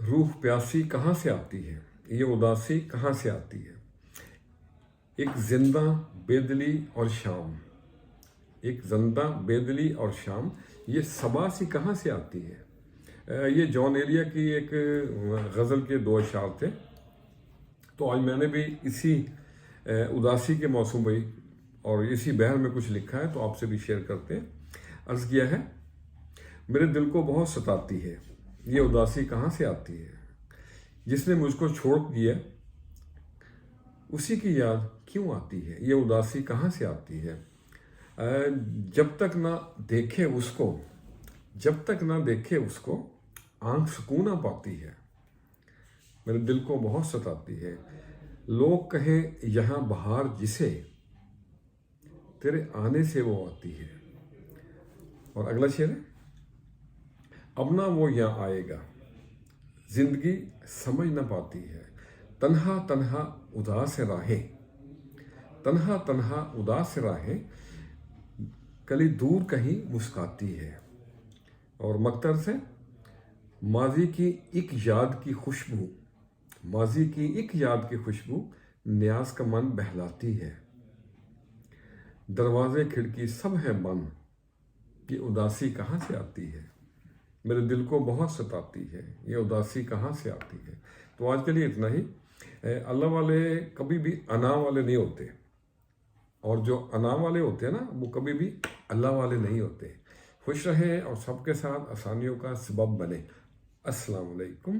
روح پیاسی کہاں سے آتی ہے، یہ اداسی کہاں سے آتی ہے؟ ایک زندہ بے دلی اور شام، ایک زندہ بے دلی اور شام، یہ صبا سی کہاں سے آتی ہے؟ یہ جان ایلیا کی ایک غزل کے دو اشعار تھے، تو آج میں نے بھی اسی اداسی کے موسم بھائی اور اسی بہر میں کچھ لکھا ہے، تو آپ سے بھی شیئر کرتے ہیں۔ عرض کیا ہے، میرے دل کو بہت ستاتی ہے، یہ اداسی کہاں سے آتی ہے؟ جس نے مجھ کو چھوڑ دیا اسی کی یاد کیوں آتی ہے؟ یہ اداسی کہاں سے آتی ہے؟ جب تک نہ دیکھے اس کو، جب تک نہ دیکھے اس کو آنکھ سکون نہ پاتی ہے، میرے دل کو بہت ستاتی ہے۔ لوگ کہیں یہاں بہار جسے، تیرے آنے سے وہ آتی ہے۔ اور اگلا شعر ہے، اب نہ وہ یہاں آئے گا، زندگی سمجھ نہ پاتی ہے، تنہا تنہا اداس راہیں، تنہا تنہا اداس راہیں، کلی دور کہیں مسکاتی ہے۔ اور مکتر سے، ماضی کی ایک یاد کی خوشبو، ماضی کی ایک یاد کی خوشبو نیاز کا من بہلاتی ہے۔ دروازے کھڑکی سب ہیں بند، یہ اداسی کہاں سے آتی ہے؟ میرے دل کو بہت ستاتی ہے، یہ اداسی کہاں سے آتی ہے؟ تو آج کے لیے اتنا ہی۔ اللہ والے کبھی بھی انا والے نہیں ہوتے، اور جو انا والے ہوتے ہیں نا، وہ کبھی بھی اللہ والے نہیں ہوتے۔ خوش رہیں اور سب کے ساتھ آسانیوں کا سبب بنے۔ السلام علیکم۔